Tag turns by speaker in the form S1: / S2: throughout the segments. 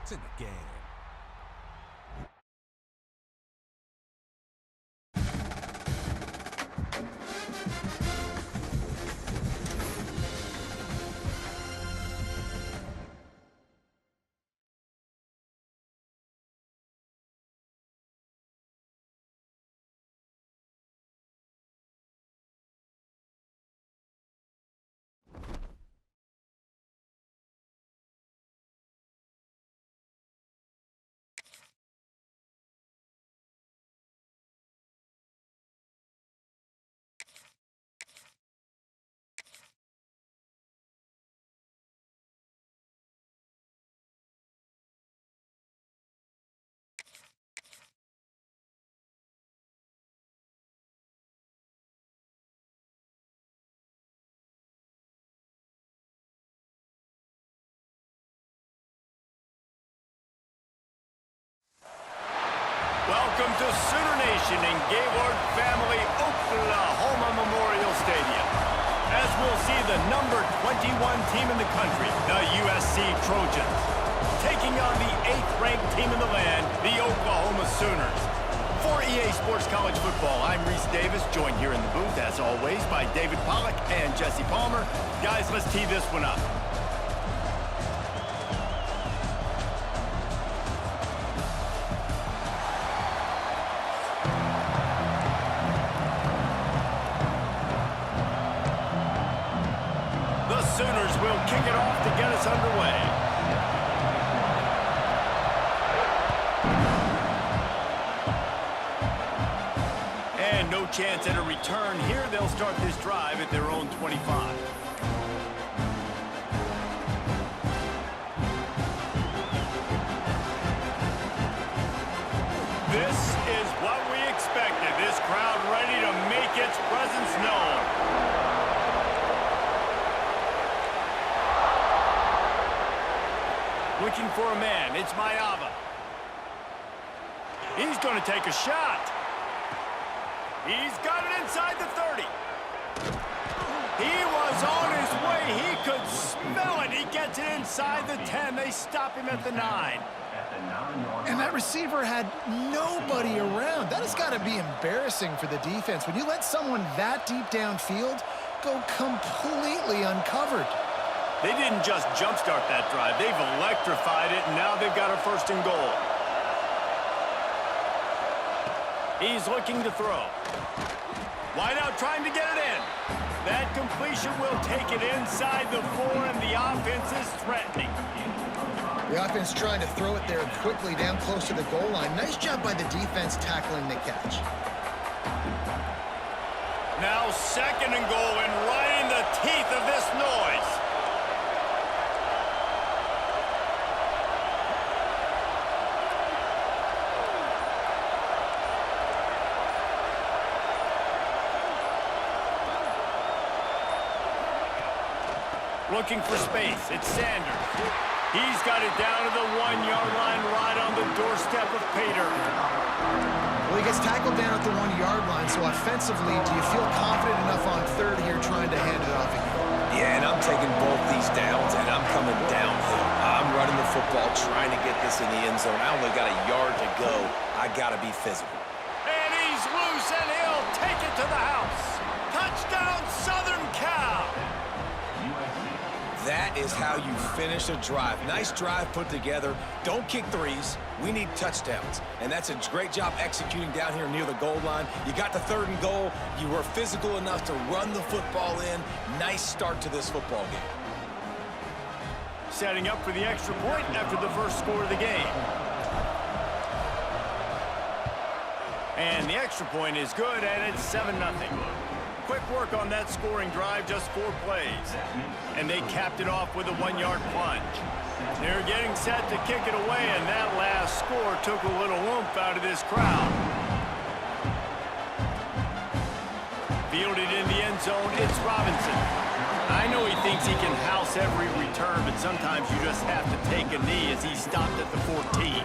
S1: It's in the game.
S2: Welcome to Sooner Nation in Gaylord Family Oklahoma Memorial Stadium. As we'll see the number 21 team in the country, the USC Trojans, taking on the 8th-ranked team in the land, the Oklahoma Sooners. For EA Sports College Football, I'm Reese Davis, joined here in the booth, as always, by David Pollack and Jesse Palmer. Guys, let's tee this one up. Sooners will kick it off to get us underway. And no chance at a return here. They'll start this drive at their own 25. This is what we expected. This crowd ready to make its presence known. Looking for a man, it's Mayava. He's going to take a shot. He's got it inside the 30. He was on his way. He could smell it. He gets it inside the 10. They stop him at the 9.
S3: And that receiver had nobody around. That has got to be embarrassing for the defense. When you let someone that deep downfield go completely uncovered.
S2: They didn't just jumpstart that drive. They've electrified it, and now they've got a 1st and goal. He's looking to throw. Wide out trying to get it in. That completion will take it inside the 4, and the offense is threatening.
S3: The offense trying to throw it there quickly down close to the goal line. Nice job by the defense tackling the catch.
S2: Now 2nd and goal, and right in the teeth of this noise. Looking for space. It's Sanders. He's got it down to the 1-yard line right on the doorstep of Pater.
S3: Well, he gets tackled down at the 1-yard line, so offensively, do you feel confident enough on 3rd here trying to hand it off again?
S4: Yeah, and I'm taking both these downs, and I'm coming downhill. I'm running the football, trying to get this in the end zone. I only got a yard to go. I got to be physical.
S2: And he's loose, and he'll take it to the house. Touchdown, Southern Cal.
S4: That is how you finish a drive. Nice drive put together. Don't kick threes. We need touchdowns. And that's a great job executing down here near the goal line. You got the 3rd and goal. You were physical enough to run the football in. Nice start to this football game.
S2: Setting up for the extra point after the 1st score of the game. And the extra point is good, and it's 7-0. Quick work on that scoring drive, just 4 plays. And they capped it off with a 1-yard plunge. They're getting set to kick it away, and that last score took a little oomph out of this crowd. Fielded in the end zone, it's Robinson. I know he thinks he can house every return, but sometimes you just have to take a knee as he stopped at the 14.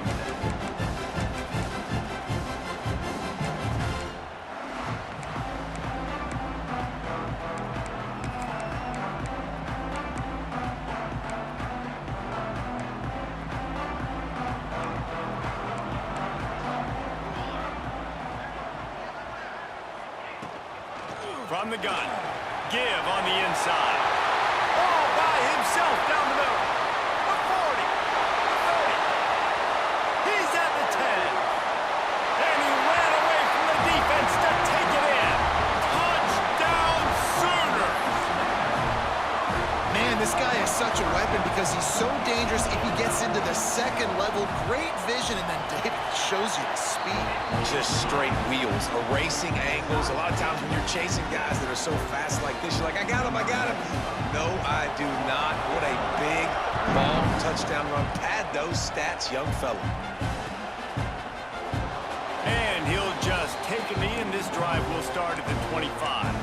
S2: from the gun. Give on the inside. All by himself down the middle. The 40. The 30. He's at the 10. And he ran away from the defense to take it in. Touchdown Sooners.
S3: Man, this guy is such a weapon because he's so dangerous if he gets into the second level. Great vision, and then David shows you the speed.
S4: Just straight wheels, erasing angles. A lot of times when you're chasing guys that are so fast like this, you're like, I got him, I got him. No, I do not. What a big, long touchdown run. Pad those stats, young fella.
S2: And he'll just take a knee, and this drive will start at the 25.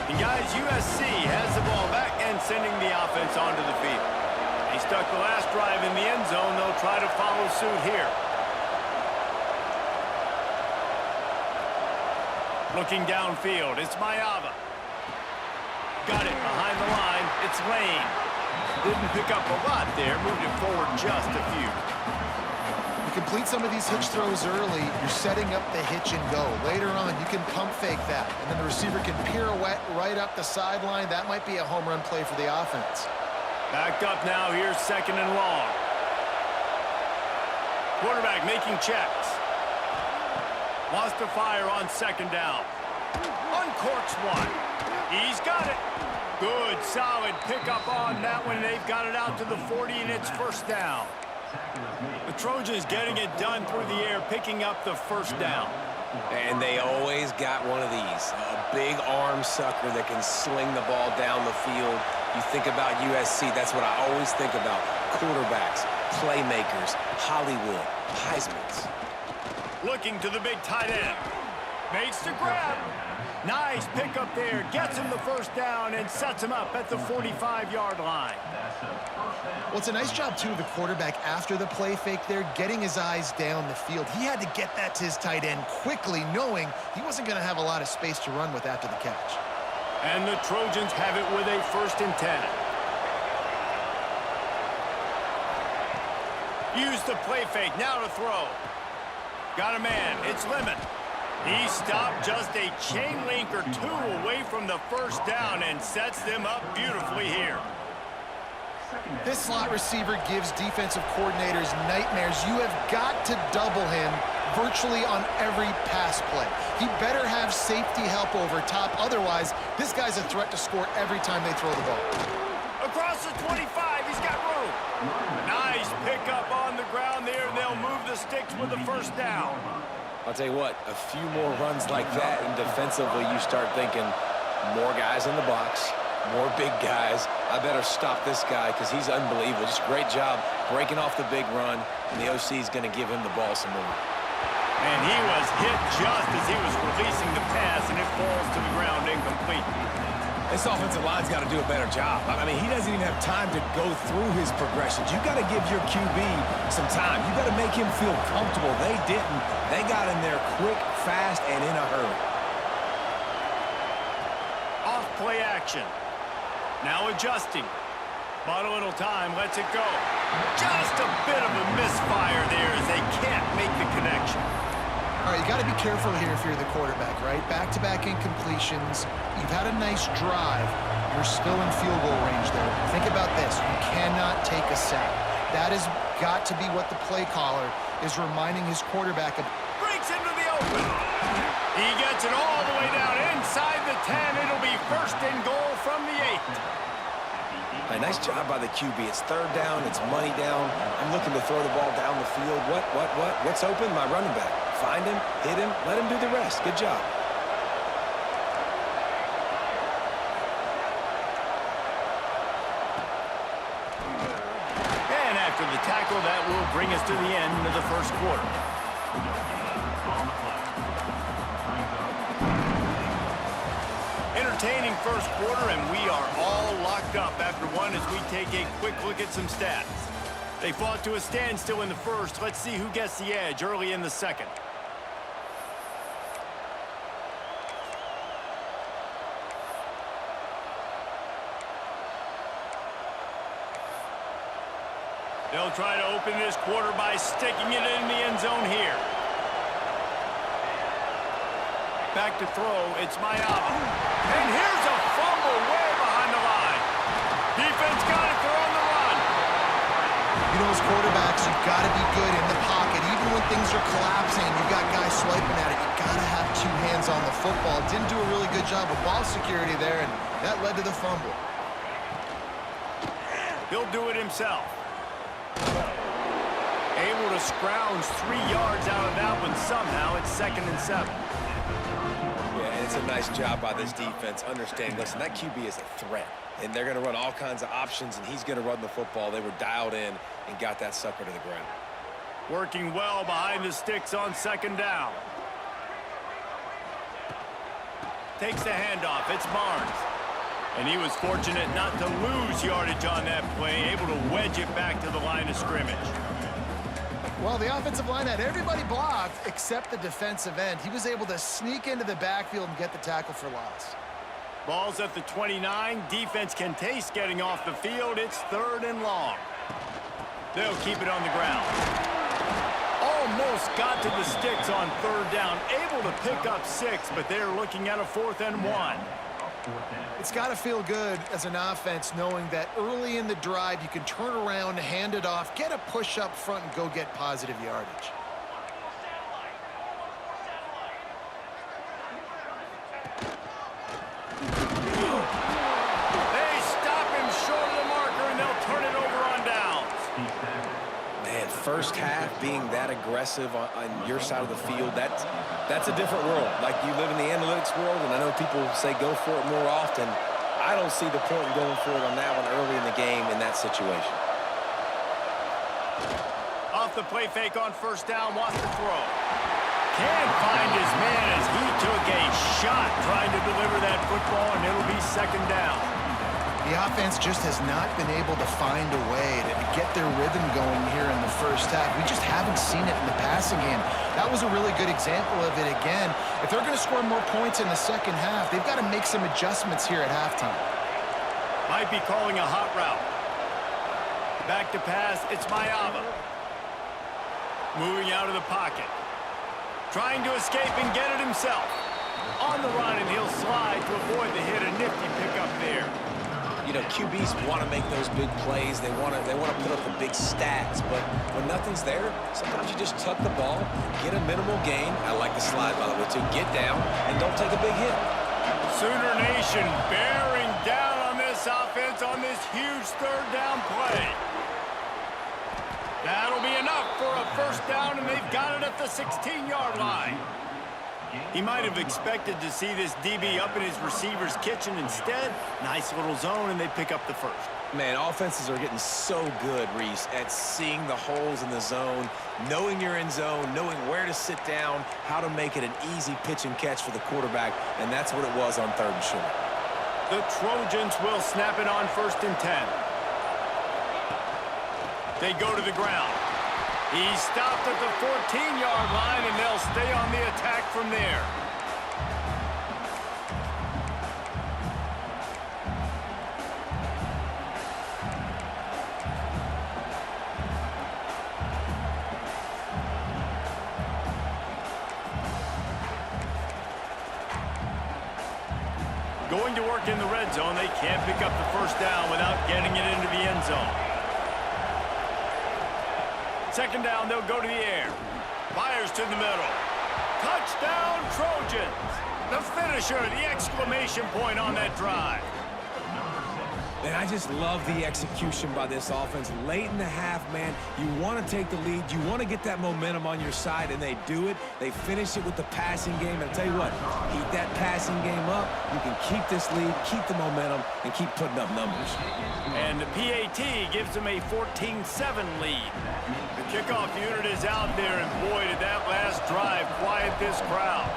S2: And guys, USC has the ball back and sending the offense onto the field. He stuck the last drive in the end zone. They'll try to follow suit here. Looking downfield, it's Mayava. Got it behind the line. It's Lane. Didn't pick up a lot there. Moved it forward just a few.
S3: You complete some of these hitch throws early, you're setting up the hitch and go. Later on, you can pump fake that, and then the receiver can pirouette right up the sideline. That might be a home run play for the offense.
S2: Backed up now, here's second and long. Quarterback making checks. Wants to fire on second down. Uncorks one. He's got it. Good, solid pickup on that one. They've got it out to the 40, and it's first down. The Trojans getting it done through the air, picking up the first down.
S4: And they always got one of these. A big arm sucker that can sling the ball down the field. You think about USC, that's what I always think about. Quarterbacks, playmakers, Hollywood, Heismans.
S2: Looking to the big tight end. Makes the grab. Nice pickup there. Gets him the first down and sets him up at the 45-yard line.
S3: Well, it's a nice job, too, of the quarterback after the play fake there, getting his eyes down the field. He had to get that to his tight end quickly, knowing he wasn't going to have a lot of space to run with after the catch.
S2: And the Trojans have it with a 1st and 10. Use the play fake, now to throw. Got a man, it's Lemon. He stopped just a chain link or two away from the first down and sets them up beautifully here.
S3: This slot receiver gives defensive coordinators nightmares. You have got to double him virtually on every pass play. He better have safety help over top. Otherwise, this guy's a threat to score every time they throw the ball.
S2: Across the 25, he's got room. Nice pickup on the ground there, and they'll move the sticks with the first down.
S4: I'll tell you what, a few more runs like that, and defensively you start thinking more guys in the box, more big guys. I better stop this guy because he's unbelievable. Just a great job breaking off the big run, and the OC is going to give him the ball some more.
S2: And he was hit just as he was releasing the pass, and it falls to the ground incomplete.
S4: This offensive line's got to do a better job. I mean, he doesn't even have time to go through his progressions. You got to give your QB some time. You got to make him feel comfortable. They didn't. They got in there quick, fast, and in a hurry.
S2: Off play action. Now adjusting. Bought a little time, lets it go. Just a bit of a misfire there as they can't make the connection.
S3: All right, you got to be careful here if you're the quarterback, right? Back-to-back incompletions. You've had a nice drive. You're still in field goal range there. Think about this. You cannot take a sack. That has got to be what the play caller is reminding his quarterback of.
S2: Breaks into the open. He gets it all the way down inside the 10. It'll be 1st and goal from the 8.
S4: A nice job by the QB. It's 3rd down. It's money down. I'm looking to throw the ball down the field. What's open? My running back. Find him, hit him, let him do the rest. Good job.
S2: And after the tackle, that will bring us to the end of the first quarter. Entertaining first quarter, and we are all locked up after one as we take a quick look at some stats. They fought to a standstill in the first. Let's see who gets the edge early in the second. They'll try to open this quarter by sticking it in the end zone here. Back to throw, it's Mayava. And here's a fumble way behind the line. Defense got it, they're on the run.
S3: You know, as quarterbacks, you've got to be good in the pocket. Even when things are collapsing, you've got guys swiping at it, you've got to have two hands on the football. Didn't do a really good job of ball security there, and that led to the fumble.
S2: He'll do it himself. Able to scrounge 3 yards out of that one somehow. It's 2nd and 7.
S4: Yeah, it's a nice job by this defense. Understand, listen, that QB is a threat. And they're going to run all kinds of options, and he's going to run the football. They were dialed in and got that sucker to the ground.
S2: Working well behind the sticks on 2nd down. Takes the handoff. It's Barnes. And he was fortunate not to lose yardage on that play, able to wedge it back to the line of scrimmage.
S3: Well, the offensive line had everybody blocked except the defensive end. He was able to sneak into the backfield and get the tackle for loss.
S2: Ball's at the 29. Defense can taste getting off the field. It's 3rd and long. They'll keep it on the ground. Almost got to the sticks on 3rd down. Able to pick up 6, but they're looking at a 4th and 1.
S3: It's got to feel good as an offense knowing that early in the drive you can turn around, hand it off, get a push up front, and go get positive yardage.
S2: They stop him short of the marker, and they'll turn it over on downs.
S4: Man, first half being that aggressive on your side of the field, that's a different world. Like, you live in the analytics world, and I know people say go for it more often. I don't see the point in going for it on that one early in the game in that situation.
S2: Off the play fake on 1st down, wants to throw. Can't find his man as he took a shot trying to deliver that football, and it'll be 2nd down.
S3: The offense just has not been able to find a way to get their rhythm going here in the first half. We just haven't seen it in the passing game. That was a really good example of it again. If they're going to score more points in the second half, they've got to make some adjustments here at halftime.
S2: Might be calling a hot route. Back to pass, it's Mayava. Moving out of the pocket. Trying to escape and get it himself. On the run, and he'll slide to avoid the hit. A nifty pickup there.
S4: You know, QBs want to make those big plays. They want to put up the big stats. But when nothing's there, sometimes you just tuck the ball, get a minimal gain. I like the slide, by the way, too. Get down and don't take a big hit.
S2: Sooner Nation bearing down on this offense on this huge 3rd down play. That'll be enough for a 1st down, and they've got it at the 16-yard line. He might have expected to see this DB up in his receiver's kitchen. Instead, nice little zone, and they pick up the 1st.
S4: Man, offenses are getting so good, Reese, at seeing the holes in the zone, knowing you're in zone, knowing where to sit down, how to make it an easy pitch and catch for the quarterback, and that's what it was on 3rd and short.
S2: The Trojans will snap it on 1st and 10. They go to the ground. He stopped at the 14-yard line, and they'll stay on the attack from there. Going to work in the red zone, they can't pick up the 1st down without getting it into the end zone. 2nd down, they'll go to the air. Fires to the middle. Touchdown, Trojans. The finisher, the exclamation point on that drive.
S4: Man, I just love the execution by this offense. Late in the half, man, you want to take the lead. You want to get that momentum on your side, and they do it. They finish it with the passing game. And I'll tell you what, keep that passing game up. You can keep this lead, keep the momentum, and keep putting up numbers.
S2: And the PAT gives them a 14-7 lead. The kickoff unit is out there, and boy, did that last drive quiet this crowd.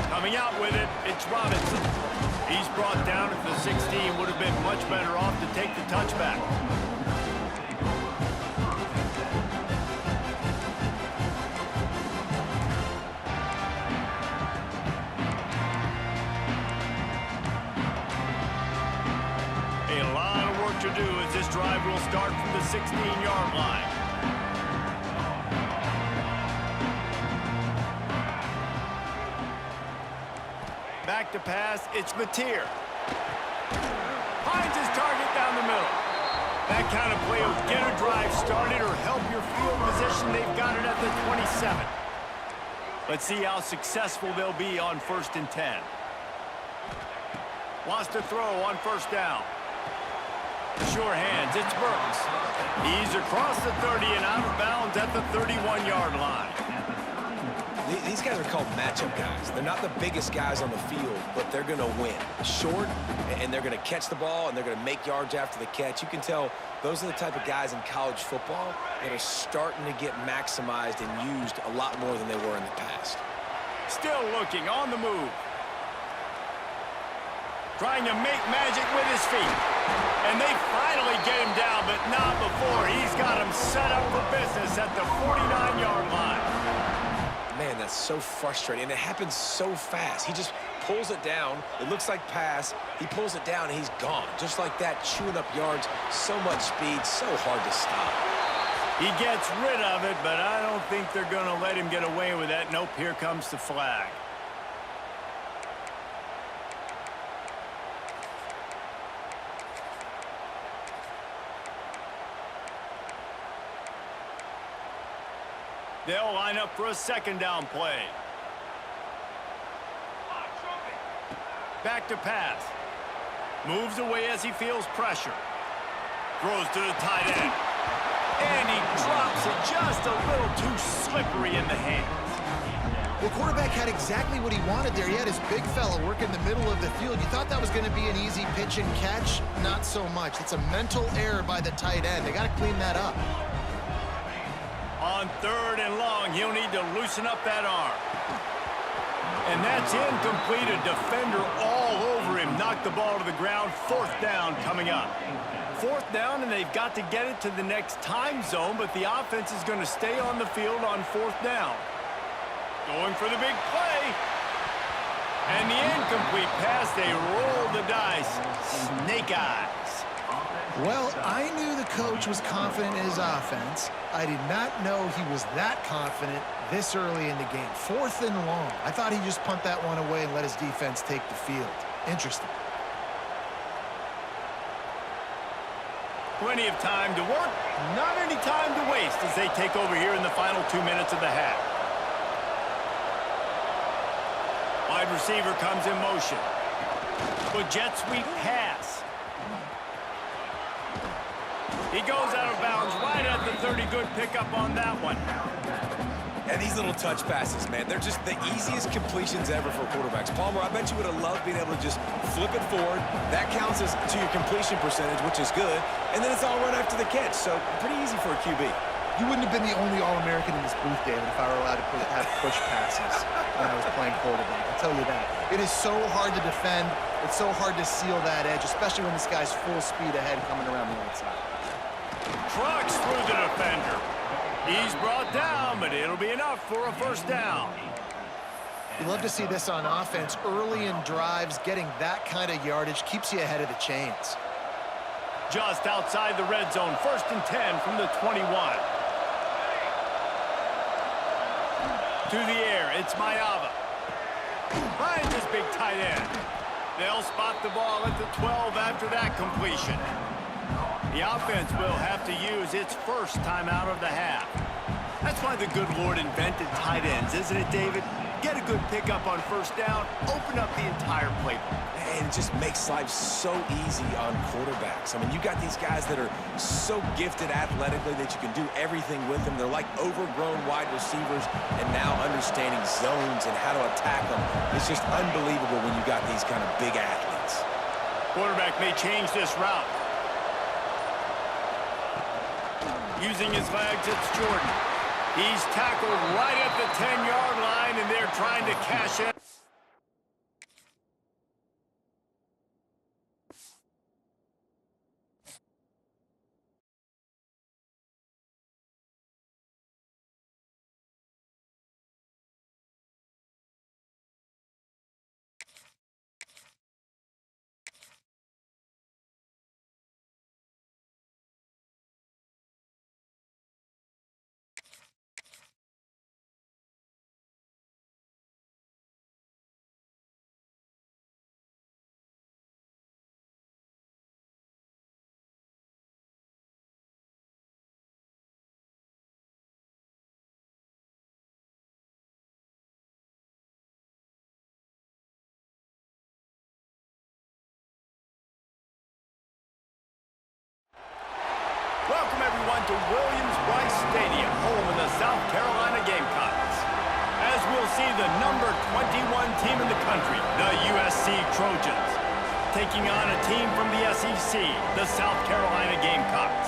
S2: Coming out with it, it's Robinson. He's brought down at the 16, would have been much better off to take the touchback. A lot of work to do as this drive will start from the 16-yard line. Back to pass, it's Mateer. Finds his target down the middle. That kind of play will get a drive started or help your field position. They've got it at the 27. Let's see how successful they'll be on 1st and 10. Wants to throw on 1st down. Sure hands, it's Burks. He's across the 30 and out of bounds at the 31-yard line.
S4: These guys are called matchup guys. They're not the biggest guys on the field, but they're going to win. Short, and they're going to catch the ball, and they're going to make yards after the catch. You can tell those are the type of guys in college football that are starting to get maximized and used a lot more than they were in the past.
S2: Still looking on the move. Trying to make magic with his feet. And they finally get him down, but not before. He's got him set up for business at the 49-yard line.
S4: Man, that's so frustrating, and it happens so fast. He just pulls it down. It looks like pass. He pulls it down, and he's gone. Just like that, chewing up yards. So much speed, so hard to stop.
S2: He gets rid of it, but I don't think they're going to let him get away with that. Nope, here comes the flag. They'll line up for a 2nd down play. Back to pass. Moves away as he feels pressure. Throws to the tight end. And he drops it just a little too slippery in the hands.
S3: Well, quarterback had exactly what he wanted there. He had his big fella work in the middle of the field. You thought that was going to be an easy pitch and catch? Not so much. It's a mental error by the tight end. They got to clean that up.
S2: On 3rd and long, he'll need to loosen up that arm. And that's incomplete. A defender all over him. Knocked the ball to the ground. 4th down coming up. 4th down, and they've got to get it to the next time zone, but the offense is going to stay on the field on 4th down. Going for the big play. And the incomplete pass, they roll the dice. Snake eyes.
S3: Well, I knew the coach was confident in his offense. I did not know he was that confident this early in the game. 4th and long. I thought he'd just punt that one away and let his defense take the field. Interesting.
S2: Plenty of time to work, not any time to waste as they take over here in the final 2 minutes of the half. Wide receiver comes in motion. With jet sweep pass. He goes out of bounds right at the 30. Good pickup on that one.
S4: And these little touch passes, man, they're just the easiest completions ever for quarterbacks. Palmer, I bet you would have loved being able to just flip it forward. That counts as to your completion percentage, which is good. And then it's all run after the catch, so pretty easy for a QB.
S3: You wouldn't have been the only All-American in this booth, David, if I were allowed to have push passes when I was playing quarterback. I'll tell you that. It is so hard to defend. It's so hard to seal that edge, especially when this guy's full speed ahead coming around the outside.
S2: Trucks through the defender. He's brought down, but it'll be enough for a 1st down.
S3: You love to see this on offense. Early in drives, getting that kind of yardage keeps you ahead of the chains.
S2: Just outside the red zone, 1st and 10 from the 21. To the air, it's Mayava. Finds his big tight end. They'll spot the ball at the 12 after that completion. The offense will have to use its 1st time out of the half. That's why the good Lord invented tight ends, isn't it, David? Get a good pickup on 1st down, open up the entire playbook.
S4: And it just makes life so easy on quarterbacks. I mean, you got these guys that are so gifted athletically that you can do everything with them. They're like overgrown wide receivers, and now understanding zones and how to attack them. It's just unbelievable when you got these kind of big athletes.
S2: Quarterback may change this route. Using his legs, it's Jordan. He's tackled right at the 10-yard line, and they're trying to cash in. to Williams-Brice Stadium, home of the South Carolina Gamecocks. As we'll see the number 21 team in the country, the USC Trojans, taking on a team from the SEC, the South Carolina Gamecocks.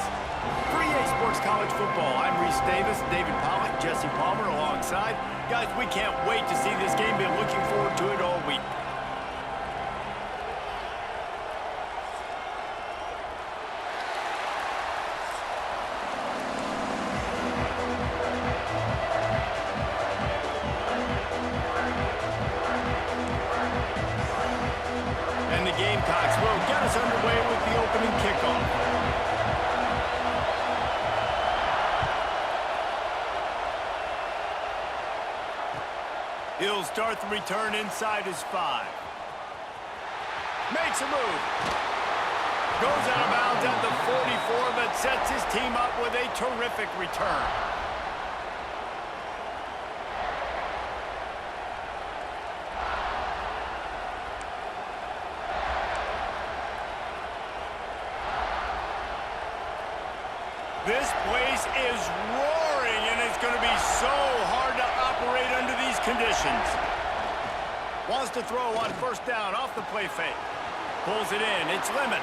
S2: For EA Sports College Football, I'm Reese Davis, David Pollack, Jesse Palmer alongside. Guys, we can't wait to see this game. Been looking forward to it all week. And the Gamecocks will get us underway with the opening kickoff. He'll start the return inside his 5. Makes a move. Goes out of bounds at the 44, but sets his team up with a terrific return. This place is roaring, and it's going to be so hard to operate under these conditions. Wants to throw on first down off the play fake. Pulls it in. It's Lemon.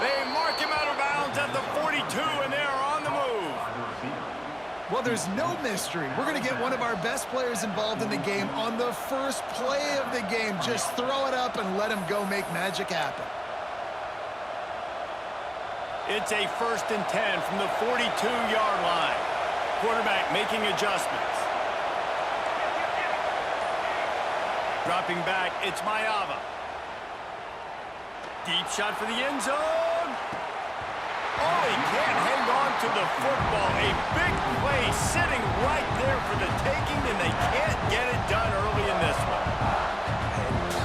S2: They mark him out of bounds at the 42, and they are on the move.
S3: Well, there's no mystery. We're going to get one of our best players involved in the game on the first play of the game. Just throw it up and let him go make magic happen.
S2: It's a 1st and 10 from the 42-yard line. Quarterback making adjustments. Dropping back, it's Maiava. Deep shot for the end zone. Oh, he can't hang on to the football. A big play sitting right there for the taking, and they can't get it done early in this one.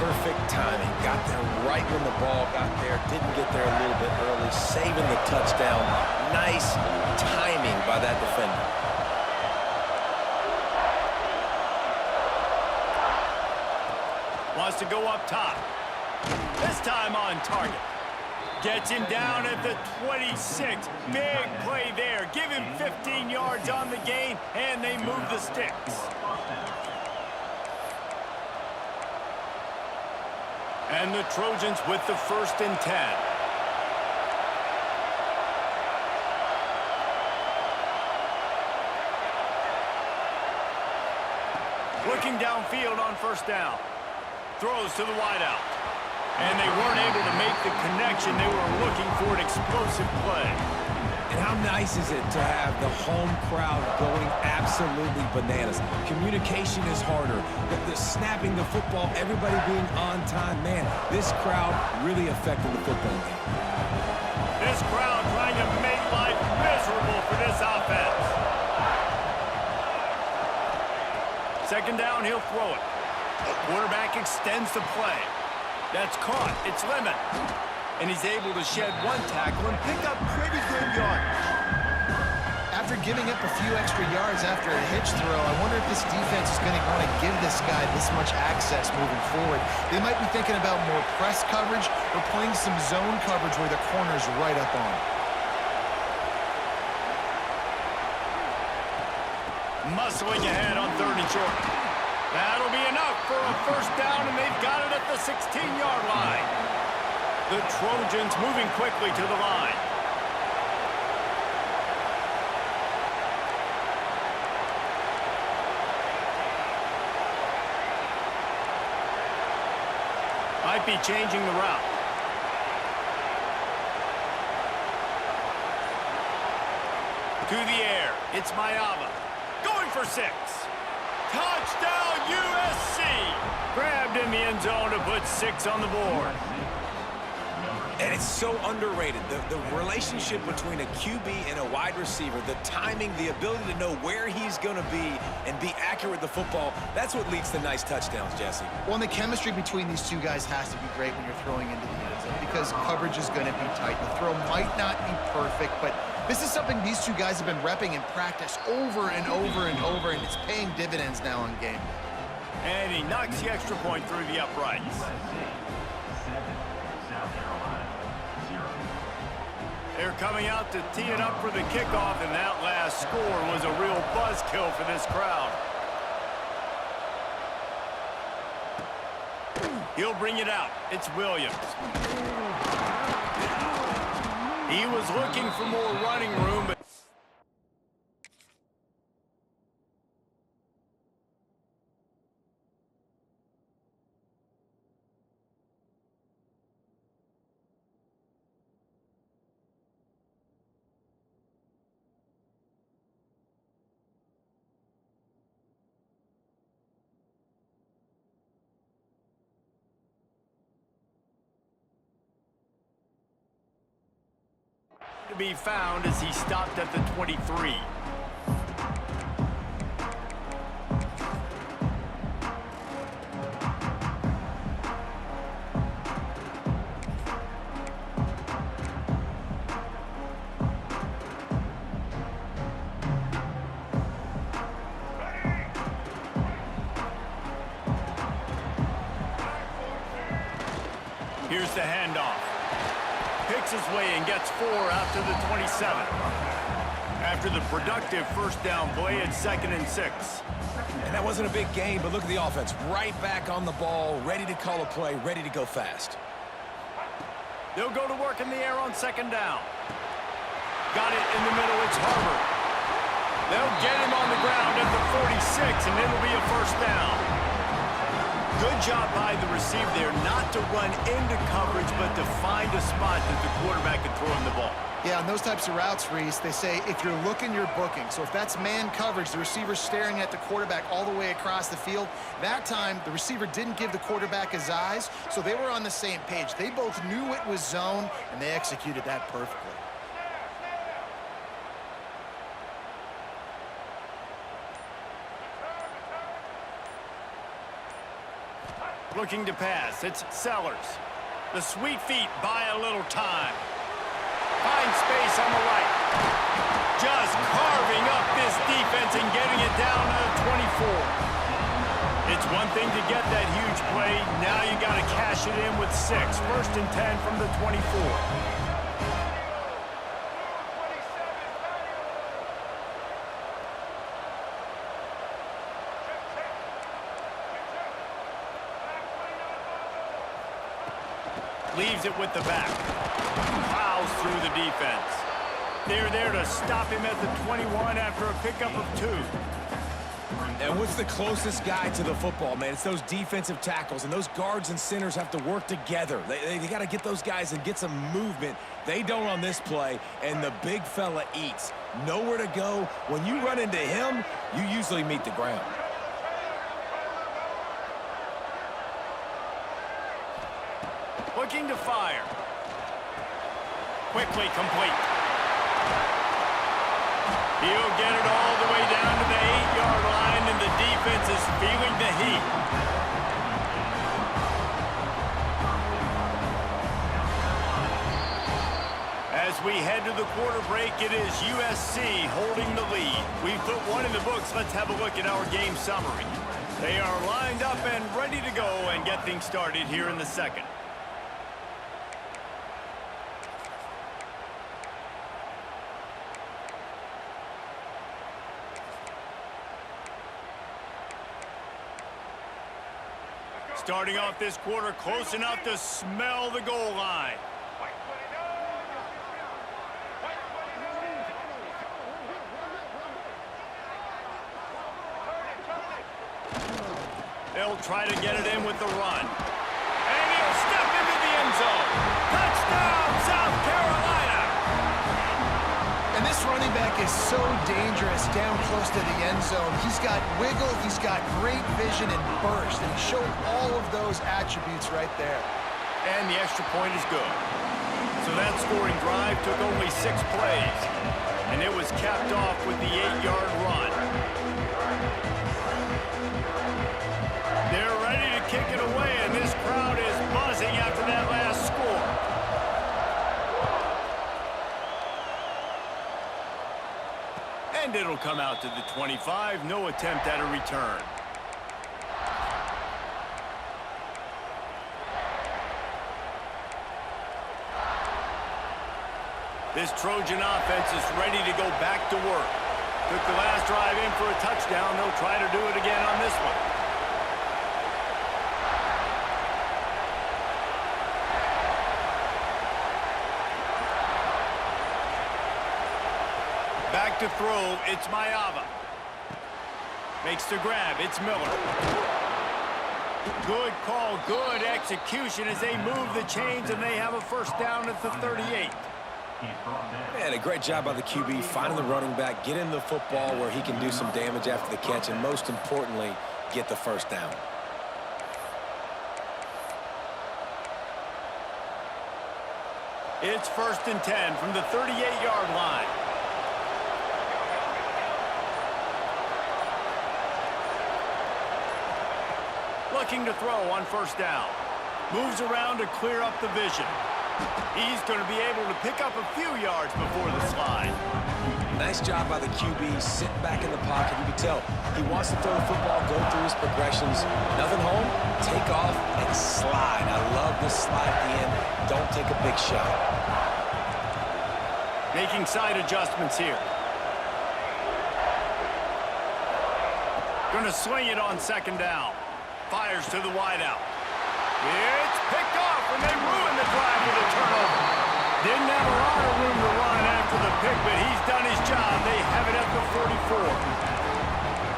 S4: Perfect timing. Got there right when the ball got there. Didn't get there a little bit early. Saving the touchdown. Nice timing by that defender.
S2: Wants to go up top. This time on target. Gets him down at the 26. Big play there. Give him 15 yards on the gain, and they move the sticks. And the Trojans with the 1st and 10. Looking downfield on first down. Throws to the wideout. And they weren't able to make the connection. They were looking for an explosive play.
S4: And how nice is it to have the home crowd going absolutely bananas? Communication is harder. The snapping the football, everybody being on time. Man, this crowd really affected the football game.
S2: This crowd trying to make life miserable for this offense. 2nd down, he'll throw it. Quarterback extends the play. That's caught. It's Lemon. And he's able to shed one tackle and pick up pretty good yardage.
S3: After giving up a few extra yards after a hitch throw, I wonder if this defense is going to want to give this guy this much access moving forward. They might be thinking about more press coverage or playing some zone coverage where the corner's right up on him.
S2: Muscling ahead on 3rd and short. That'll be enough for a 1st down, and they've got it at the 16-yard line. The Trojans moving quickly to the line. Might be changing the route. To the air, it's Maiava. Going for 6. Touchdown, USC! Grabbed in the end zone to put 6 on the board.
S4: And it's so underrated. The relationship between a QB and a wide receiver, the timing, the ability to know where he's going to be and be accurate with the football, that's what leads to nice touchdowns, Jesse.
S3: Well, and the chemistry between these two guys has to be great when you're throwing into the end zone because coverage is going to be tight. The throw might not be perfect, but this is something these two guys have been repping in practice over and over and over, and it's paying dividends now in game.
S2: And he knocks the extra point through the uprights. They're coming out to tee it up for the kickoff, and that last score was a real buzzkill for this crowd. He'll bring it out. It's Williams. He was looking for more running room, but to be found as he stopped at the 23. Here's the handoff. Picks his way and gets 4 after the 27. After the productive first down play at 2nd and 6.
S4: And that wasn't a big gain, but look at the offense. Right back on the ball, ready to call a play, ready to go fast.
S2: They'll go to work in the air on 2nd down. Got it in the middle, it's Harvard. They'll get him on the ground at the 46, and it'll be a first down. Good job by the receiver there, not to run into coverage, but to find a spot that the quarterback can throw him the ball.
S3: Yeah, on those types of routes, Reese, they say if you're looking, you're booking. So if that's man coverage, the receiver's staring at the quarterback all the way across the field. That time, the receiver didn't give the quarterback his eyes, so they were on the same page. They both knew it was zone, and they executed that perfectly.
S2: Looking to pass, it's Sellers. The sweet feet buy a little time. Finds space on the right. Just carving up this defense and getting it down to the 24. It's one thing to get that huge play. Now you got to cash it in with 6. 1st and 10 from the 24. Leaves it with the back. Plows through the defense. They're there to stop him at the 21 after a pickup of 2.
S4: And what's the closest guy to the football, man? It's those defensive tackles, and those guards and centers have to work together. They got to get those guys and get some movement. They don't on this play, and the big fella eats. Nowhere to go. When you run into him, you usually meet the ground.
S2: Looking to fire. Quickly complete. He'll get it all the way down to the 8-yard line, and the defense is feeling the heat. As we head to the quarter break, it is USC holding the lead. We've put 1 in the books. Let's have a look at our game summary. They are lined up and ready to go and get things started here in the 2nd. Starting off this quarter close enough to smell the goal line. They'll try to get it in with the run. And he'll step into the end zone. Touchdown, South Carolina!
S3: And this running back is so dangerous down close to the end zone. He's got wiggle, he's got great vision and burst, and he showed all of those attributes right there.
S2: And the extra point is good. So that scoring drive took only 6 plays, and it was capped off with the 8-yard run. They're ready to kick it away, and this crowd is buzzing after that last score. And it'll come out to the 25. No attempt at a return. This Trojan offense is ready to go back to work. Took the last drive in for a touchdown. They'll try to do it again on this one. Back to throw, it's Mayava. Makes the grab, it's Miller. Good call, good execution as they move the chains and they have a first down at the 38.
S4: Man, a great job by the QB finding the running back, getting the football where he can do some damage after the catch, and most importantly, get the first down.
S2: It's 1st and 10 from the 38-yard line. Looking to throw on first down. Moves around to clear up the vision. He's going to be able to pick up a few yards before the slide.
S4: Nice job by the QB, sitting back in the pocket. You can tell he wants to throw the football, go through his progressions. Nothing home, take off, and slide. I love this slide at the end. Don't take a big shot.
S2: Making side adjustments here. Going to swing it on second down. Fires to the wideout. It's picked off, and they ruin the drive with a turnover. Didn't have a lot of room to run after the pick, but he's done his job. They have it at the 44.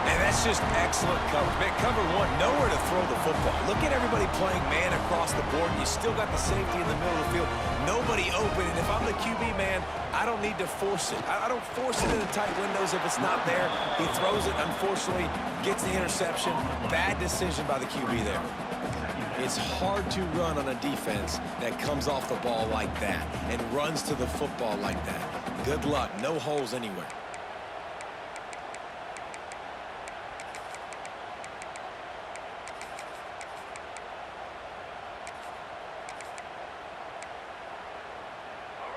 S4: And that's just excellent coverage. Man, cover one, nowhere to throw the football. Look at everybody playing man across the board. You still got the safety in the middle of the field. Nobody open, and if I'm the QB, man, I don't need to force it. I don't force it in the tight windows if it's not there. He throws it, unfortunately, gets the interception. Bad decision by the QB there. It's hard to run on a defense that comes off the ball like that and runs to the football like that. Good luck. No holes anywhere.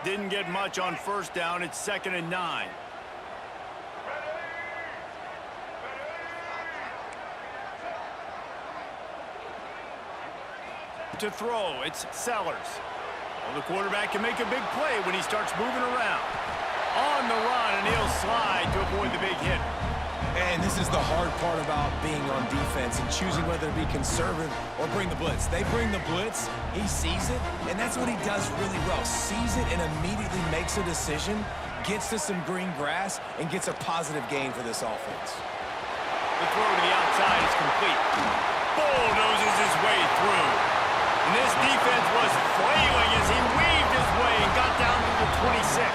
S2: Didn't get much on first down. It's 2nd and 9. To throw, it's Sellers. Well, the quarterback can make a big play when he starts moving around. On the run, and he'll slide to avoid the big hit.
S4: And this is the hard part about being on defense and choosing whether to be conservative or bring the blitz. They bring the blitz, he sees it, and that's what he does really well. Sees it and immediately makes a decision, gets to some green grass, and gets a positive gain for this offense.
S2: The throw to the outside is complete. Bulldozes his way through. And this defense was flailing as he weaved his way and got down to the 26.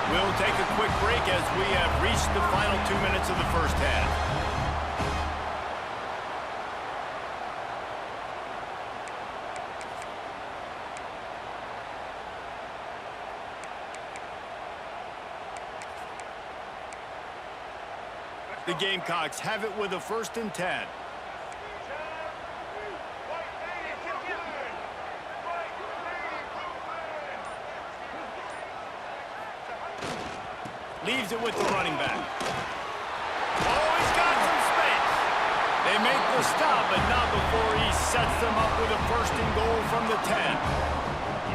S2: We'll take a quick break as we have reached the final 2 minutes of the first half. The Gamecocks have it with a 1st and 10. Leaves it with the running back. Oh, he's got some space. They make the stop, but not before he sets them up with a 1st and goal from the 10.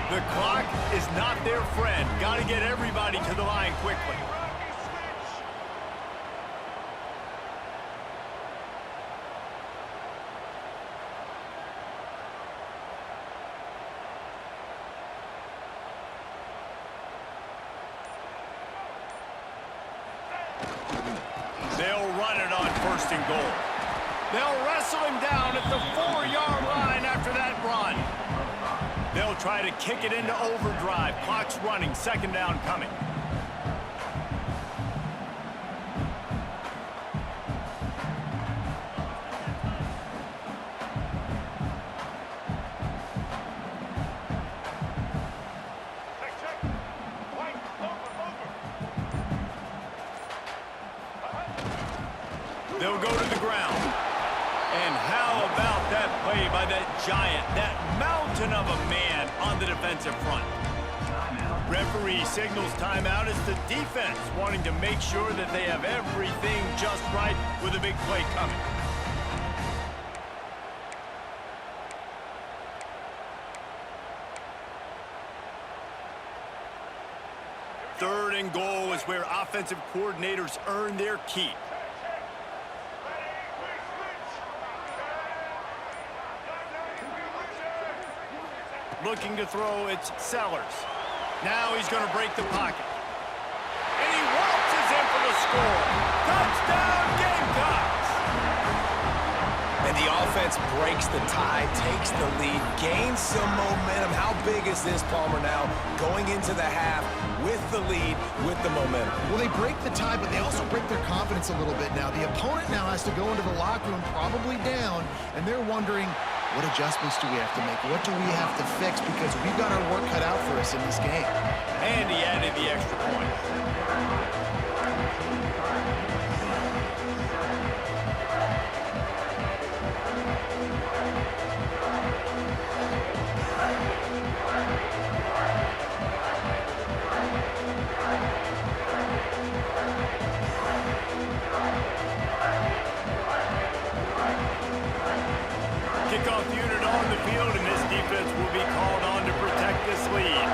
S2: The clock is not their friend. Got to get everybody to the line quickly. They'll run it on 1st and goal. They'll wrestle him down at the 4-yard line after that run. They'll try to kick it into overdrive. Clock's running, 2nd down coming. They'll go to the ground. And how about that play by that giant, that mountain of a man on the defensive front? Referee signals timeout as the defense wanting to make sure that they have everything just right with a big play coming. is where offensive coordinators earn their keep. Looking to throw, it's Sellers. Now he's going to break the pocket. And he waltzes in for the score. Touchdown, Gamecocks!
S4: And the offense breaks the tie, takes the lead, gains some momentum. How big is this, Palmer, now going into the half with the lead, with the momentum?
S3: Well, they break the tie, but they also break their confidence a little bit now. The opponent now has to go into the locker room probably down, and they're wondering, what adjustments do we have to make? What do we have to fix? Because we've got our work cut out for us in this game.
S2: And he added the extra point. Kickoff unit on the field, and this defense will be called on to protect this lead.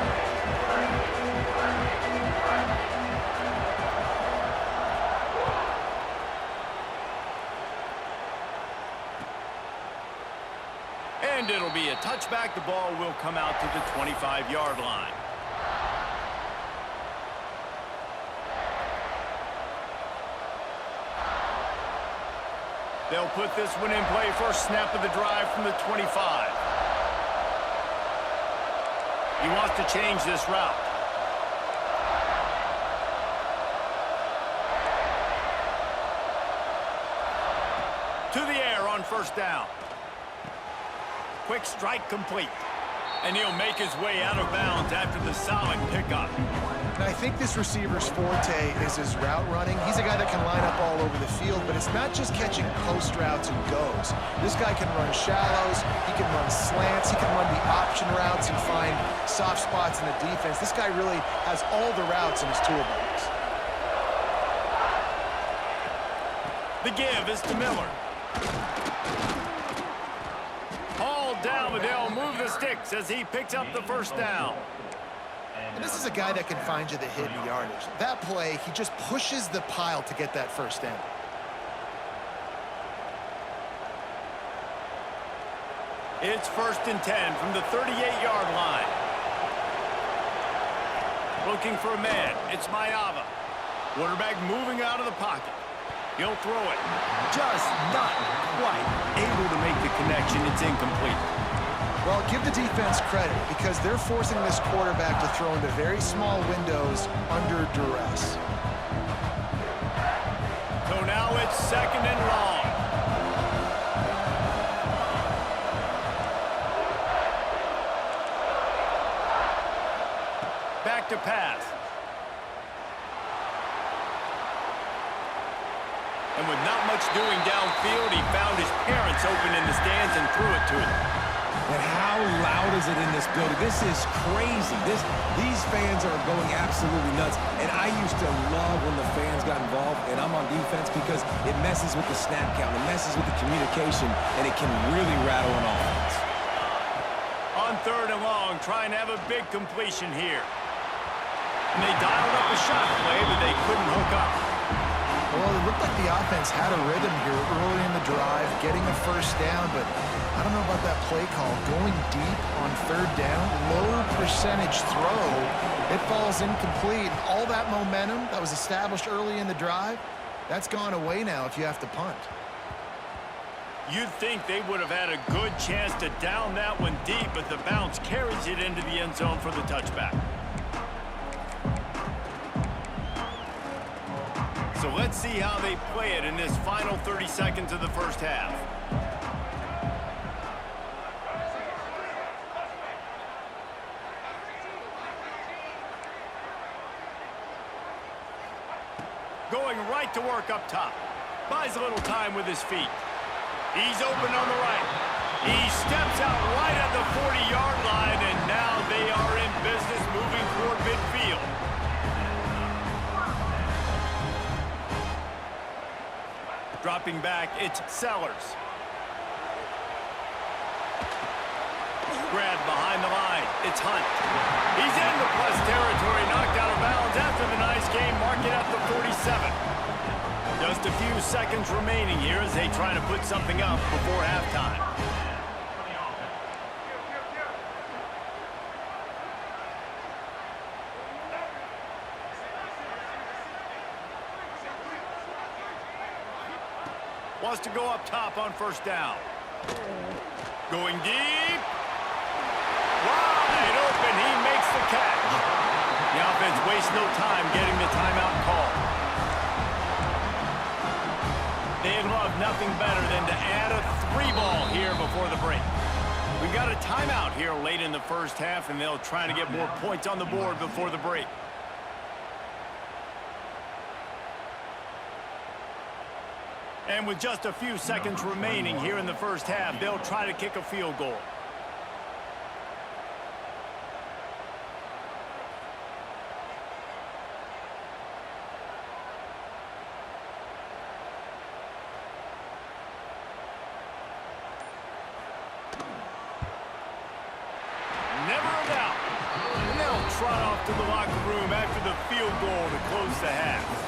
S2: And it'll be a touchback. The ball will come out to the 25-yard line. They'll put this one in play. First snap of the drive from the 25. He wants to change this route. To the air on first down. Quick strike complete. And he'll make his way out of bounds after the solid pickup.
S3: And I think this receiver's forte is his route running. He's a guy that can line up all over the field, but it's not just catching post routes and goes. This guy can run shallows, he can run slants, he can run the option routes and find soft spots in the defense. This guy really has all the routes in his toolbox.
S2: The give is to Miller. Hauled down, but they'll move the sticks as he picks up the first down.
S3: And this is a guy that can find you the hidden yardage. That play, he just pushes the pile to get that first down.
S2: It's 1st and 10 from the 38-yard line. Looking for a man. It's Mayava. Quarterback moving out of the pocket. He'll throw it. Just not quite able to make the connection. It's incomplete.
S3: Well, give the defense credit because they're forcing this quarterback to throw into very small windows under duress.
S2: So now it's 2nd and long. Back to pass. And with not much doing downfield, he found his parents open in the stands and threw it to him.
S4: And how loud is it in this building? This is crazy. These fans are going absolutely nuts. And I used to love when the fans got involved, and I'm on defense because it messes with the snap count, it messes with the communication, and it can really rattle an offense.
S2: On 3rd and long, trying to have a big completion here. And they dialed up a shot play, but they couldn't hook up.
S3: Well, it looked like the offense had a rhythm here early in the drive, getting a first down, but I don't know about that play call. Going deep on 3rd down, low percentage throw, it falls incomplete. All that momentum that was established early in the drive, that's gone away now if you have to punt.
S2: You'd think they would have had a good chance to down that one deep, but the bounce carries it into the end zone for the touchback. So let's see how they play it in this final 30 seconds of the first half. Going right to work up top. Buys a little time with his feet. He's open on the right. He steps out right at the 40-yard line, and now they are in business moving toward midfield. Dropping back, it's Sellers. Grabbed behind the line, it's Hunt. He's in the plus territory, knocked out of bounds at of the nice game, mark it at the 47. Just a few seconds remaining here as they try to put something up before halftime. Wants to go up top on first down. Going deep. Wide open. He makes the catch. The offense wastes no time getting the timeout call. They'd love nothing better than to add a 3-ball here before the break. We've got a timeout here late in the first half, and they'll try to get more points on the board before the break. And with just a few seconds remaining here in the first half, they'll try to kick a field goal. Never a doubt. And they'll trot off to the locker room after the field goal to close the half.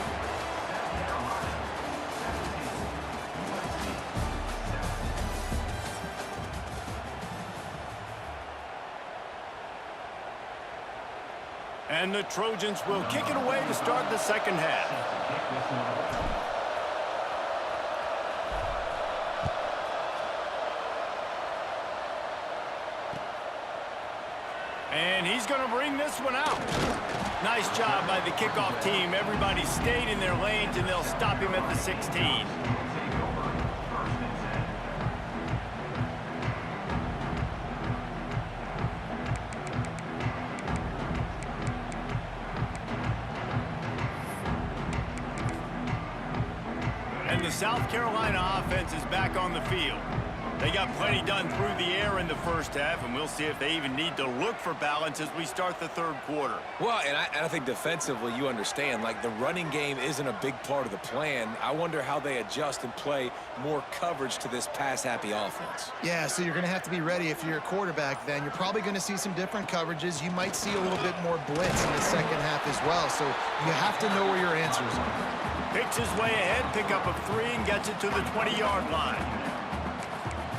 S2: And the Trojans will kick it away to start the second half. And he's going to bring this one out. Nice job by the kickoff team. Everybody stayed in their lanes, and they'll stop him at the 16. And the South Carolina offense is back on the field. They got plenty done through the air in the first half, and we'll see if they even need to look for balance as we start the third quarter.
S4: Well, and I think defensively, you understand, like the running game isn't a big part of the plan. I wonder how they adjust and play more coverage to this pass-happy offense.
S3: Yeah, so you're going to have to be ready if you're a quarterback then. You're probably going to see some different coverages. You might see a little bit more blitz in the second half as well, so you have to know where your answers are.
S2: Picks his way ahead, pick up of 3, and gets it to the 20-yard line.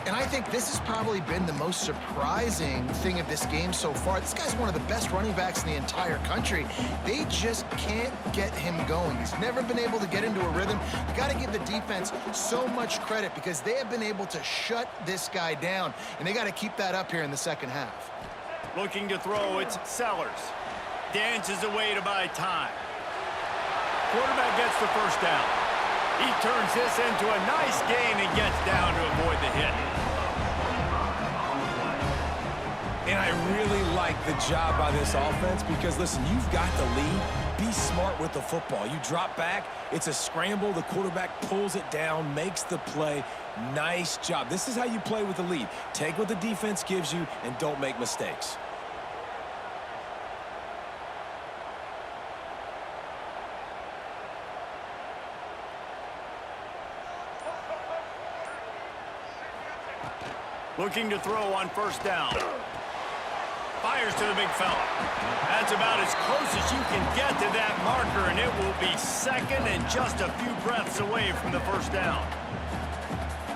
S3: And I think this has probably been the most surprising thing of this game so far. This guy's one of the best running backs in the entire country. They just can't get him going. He's never been able to get into a rhythm. You got to give the defense so much credit because they have been able to shut this guy down, and they got to keep that up here in the second half.
S2: Looking to throw, it's Sellers. Dances away to buy time. Quarterback gets the first down. He turns this into a nice gain and gets down to avoid the hit.
S4: And I really like the job by this offense because, listen, you've got the lead. Be smart with the football. You drop back, it's a scramble. The quarterback pulls it down, makes the play. Nice job. This is how you play with the lead. Take what the defense gives you and don't make mistakes.
S2: Looking to throw on first down. Fires to the big fella. That's about as close as you can get to that marker, and it will be second and just a few breaths away from the first down.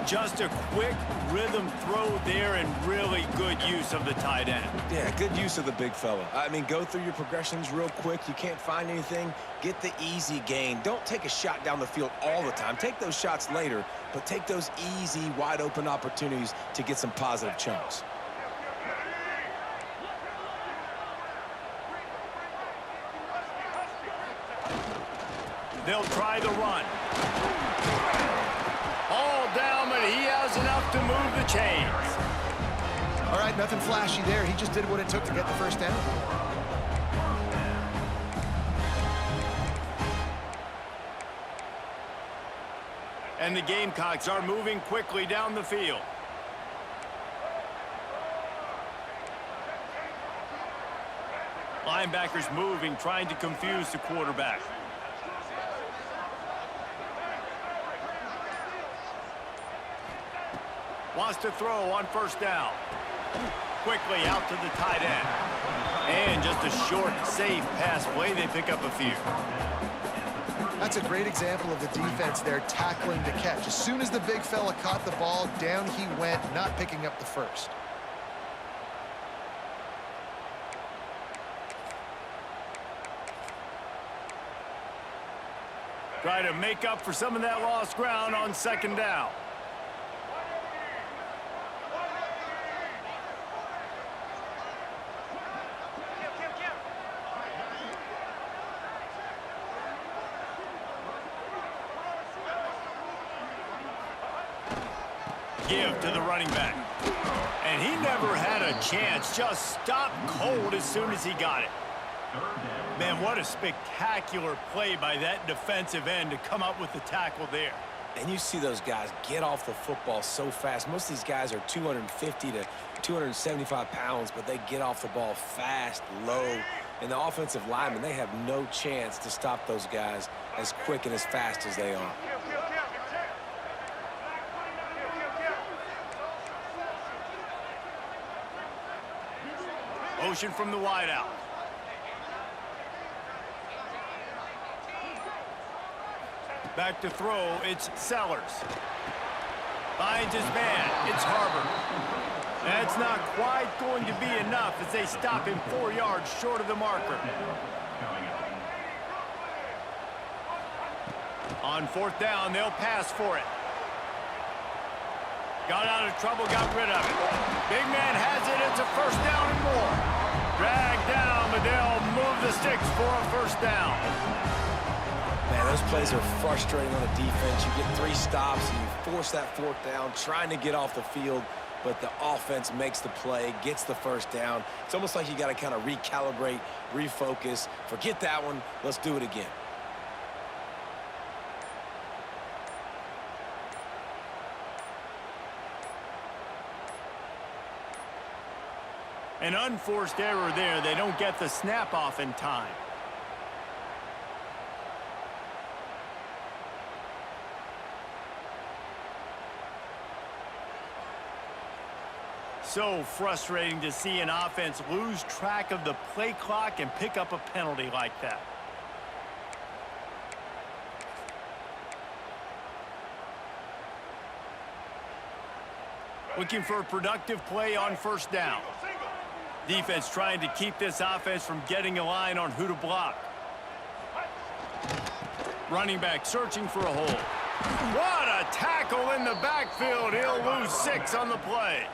S2: Just a quick rhythm throw there and really good use of the tight end.
S4: Yeah, good use of the big fella. I mean, go through your progressions real quick. You can't find anything, get the easy gain. Don't take a shot down the field all the time. Take those shots later, but take those easy, wide-open opportunities to get some positive chunks.
S2: They'll try the run. All down, but he has enough to move the chains.
S3: All right, nothing flashy there. He just did what it took to get the first down.
S2: And the Gamecocks are moving quickly down the field. Linebackers moving, trying to confuse the quarterback. Wants to throw on first down. Quickly out to the tight end. And just a short, safe pass play, they pick up a few.
S3: That's a great example of the defense there tackling the catch. As soon as the big fella caught the ball, down he went, not picking up the first.
S2: Try to make up for some of that lost ground on second down. Give to the running back. And he never had a chance. Just stopped cold as soon as he got it. Man, what a spectacular play by that defensive end to come up with the tackle there.
S4: And you see those guys get off the football so fast. Most of these guys are 250 to 275 pounds, but they get off the ball fast, low. And the offensive linemen, they have no chance to stop those guys as quick and as fast as they are.
S2: Motion from the wideout. Back to throw, it's Sellers. Finds his man, it's Harvard. That's not quite going to be enough as they stop him 4 yards short of the marker. On fourth down, they'll pass for it. Got out of trouble, got rid of it. Big man has it, it's a first down and more. Dragged down, but they'll move the sticks for a first down.
S4: Man, those plays are frustrating on the defense. You get 3 stops and you force that fourth down, trying to get off the field, but the offense makes the play, gets the first down. It's almost like you got to kind of recalibrate, refocus. Forget that one, let's do it again.
S2: An unforced error there. They don't get the snap off in time. So frustrating to see an offense lose track of the play clock and pick up a penalty like that. Looking for a productive play on first down. Defense trying to keep this offense from getting a line on who to block. Running back searching for a hole. What a tackle in the backfield. He'll lose 6 on the play.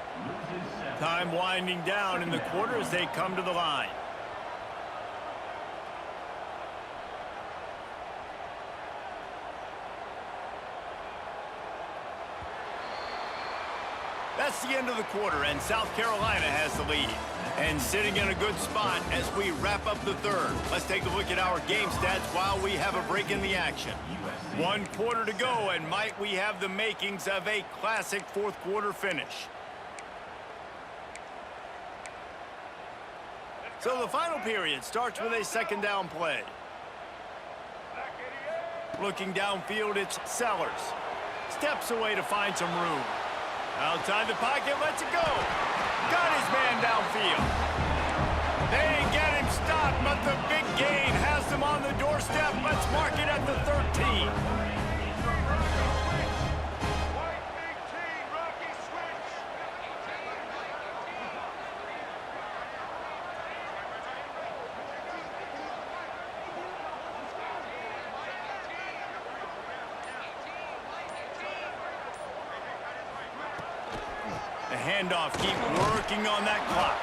S2: Time winding down in the quarter as they come to the line. That's the end of the quarter, and South Carolina has the lead. And sitting in a good spot as we wrap up the third. Let's take a look at our game stats while we have a break in the action. 1 quarter to go, and might we have the makings of a classic fourth quarter finish. So the final period starts with a second down play. Looking downfield, it's Sellers. Steps away to find some room. Outside the pocket, lets it go. Got his man downfield. They get him stopped, but the big gain has them on the doorstep. Let's mark it at the 13. The handoff, keep working on that clock.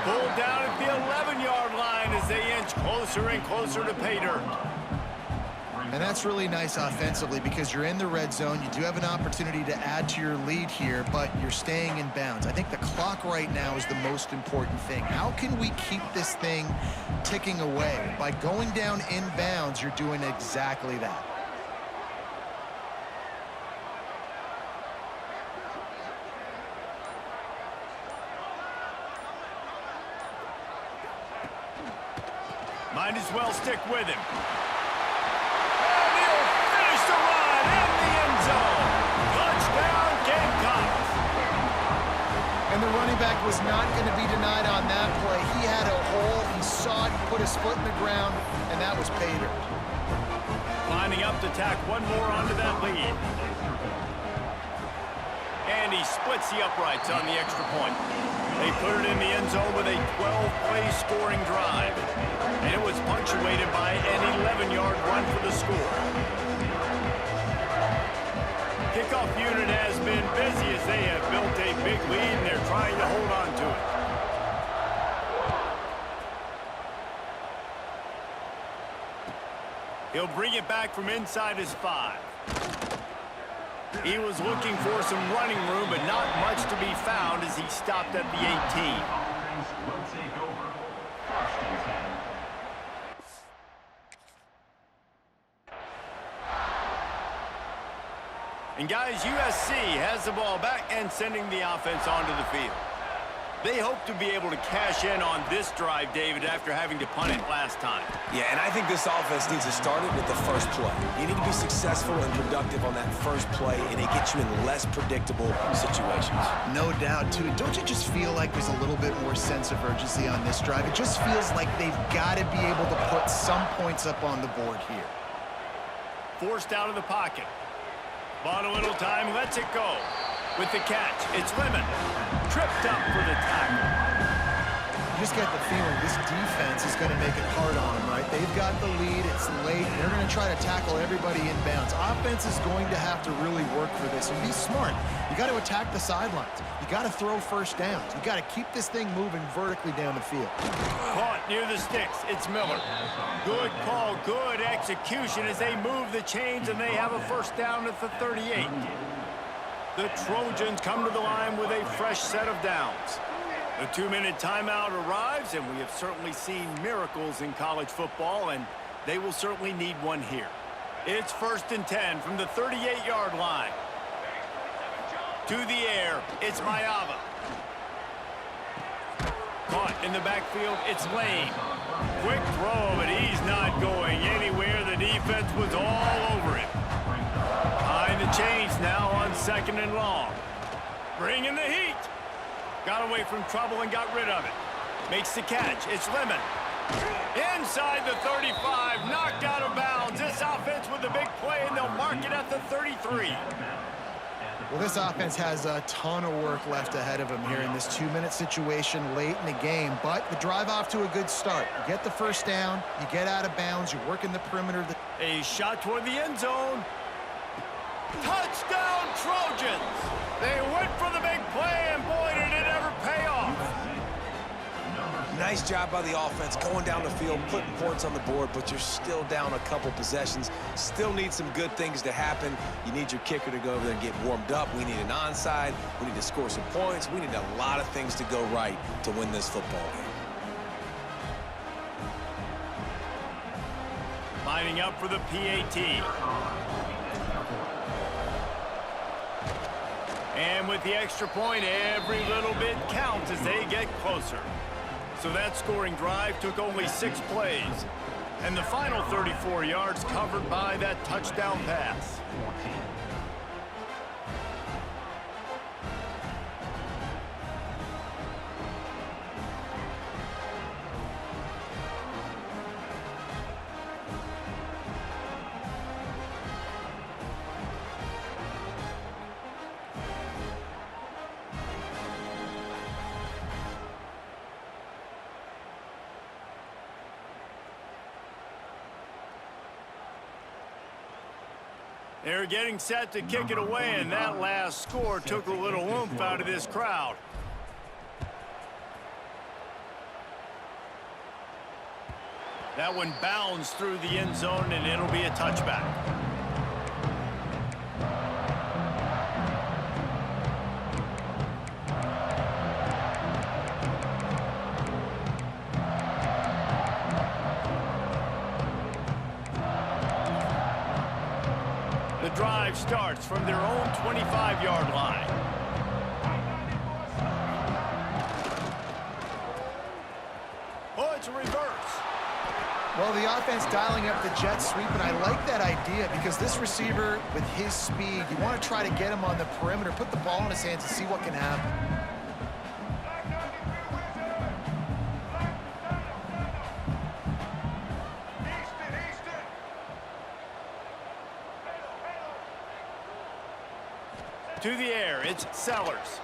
S2: Pulled down at the 11-yard line as they inch closer and closer to pay dirt.
S3: And that's really nice offensively because you're in the red zone. You do have an opportunity to add to your lead here, but you're staying in bounds. I think the clock right now is the most important thing. How can we keep this thing ticking away? By going down in bounds, you're doing exactly that.
S2: Might as well stick with him. And he'll finish the run in the end zone. Touchdown, Gamecocks.
S3: And the running back was not going to be denied on that play. He had a hole put a split in the ground, and that was pay dirt.
S2: Lining up to tack one more onto that lead. And he splits the uprights on the extra point. They put it in the end zone with a 12-play scoring drive. And it was punctuated by an 11-yard run for the score. Kickoff unit has been busy as they have built a big lead and they're trying to hold on to it. He'll bring it back from inside his 5. He was looking for some running room, but not much to be found as he stopped at the 18. And guys, USC has the ball back and sending the offense onto the field. They hope to be able to cash in on this drive, David, after having to punt it last time.
S4: Yeah, and I think this offense needs to start it with the first play. You need to be successful and productive on that first play, and it gets you in less predictable situations.
S3: No doubt, too. Don't you just feel like there's a little bit more sense of urgency on this drive? It just feels like they've got to be able to put some points up on the board here.
S2: Forced out of the pocket. Bought a little time, lets it go. With the catch, it's Lemon. Tripped up for the tackle.
S3: You just get the feeling this defense is going to make it hard on them, right? They've got the lead, it's late, they're going to try to tackle everybody inbounds. Offense is going to have to really work for this and be smart. You got to attack the sidelines. You got to throw first downs. You got to keep this thing moving vertically down the field.
S2: Caught near the sticks, it's Miller. Good call, good execution as they move the chains and they have a first down at the 38. The Trojans come to the line with a fresh set of downs. The 2-minute timeout arrives, and we have certainly seen miracles in college football, and they will certainly need one here. It's 1st and 10 from the 38-yard line. To the air, it's Mayava. Caught in the backfield, it's Lane. Quick throw, but he's not going anywhere. The defense was all over him. Behind the chains now on 2nd and long. Bringing the heat. Got away from trouble and got rid of it. Makes the catch. It's Lemon. Inside the 35. Knocked out of bounds. This offense with a big play, and they'll mark it at the 33.
S3: Well, this offense has a ton of work left ahead of them here in this 2-minute situation late in the game, but the drive off to a good start. You get the first down, you get out of bounds, you're working the perimeter.
S2: A shot toward the end zone. Touchdown, Trojans! They went for the big play, and boy, did it ever pay off.
S4: Nice job by the offense going down the field, putting points on the board, but you're still down a couple possessions. Still need some good things to happen. You need your kicker to go over there and get warmed up. We need an onside. We need to score some points. We need a lot of things to go right to win this football game.
S2: Lining up for the PAT. And with the extra point, every little bit counts as they get closer. So that scoring drive took only 6 plays. And the final 34 yards covered by that touchdown pass. They're getting set to kick it away, and that last score took a little oomph out of this crowd. That one bounds through the end zone, and it'll be a touchback. The drive starts from their own 25-yard line. Oh, it's a reverse.
S3: Well, the offense dialing up the jet sweep, and I like that idea because this receiver, with his speed, you want to try to get him on the perimeter, put the ball in his hands and see what can happen.
S2: To the air, it's Sellers.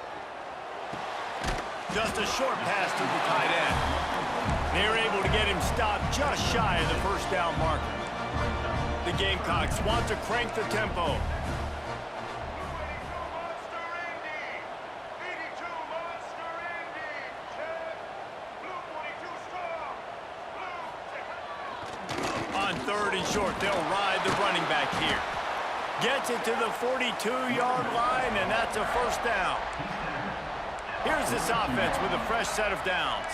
S2: Just a short pass to the tight end. They're able to get him stopped just shy of the first down marker. The Gamecocks want to crank the tempo. On 3rd and short, they'll ride the running back here. Gets it to the 42-yard line, and that's a first down. Here's this offense with a fresh set of downs.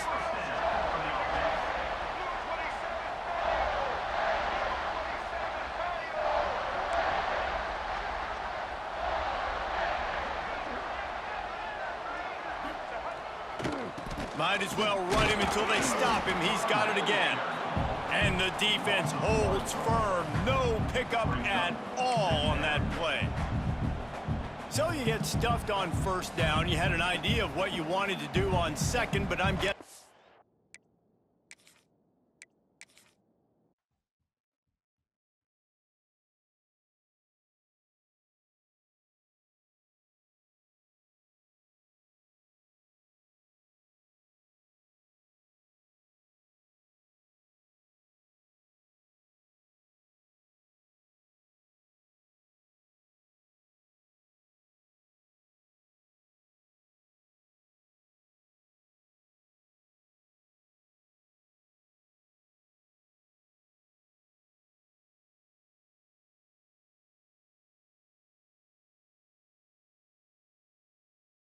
S2: Might as well run him until they stop him. He's got it again. And the defense holds firm. No pickup at all on that play. So you get stuffed on first down. You had an idea of what you wanted to do on second, but I'm getting...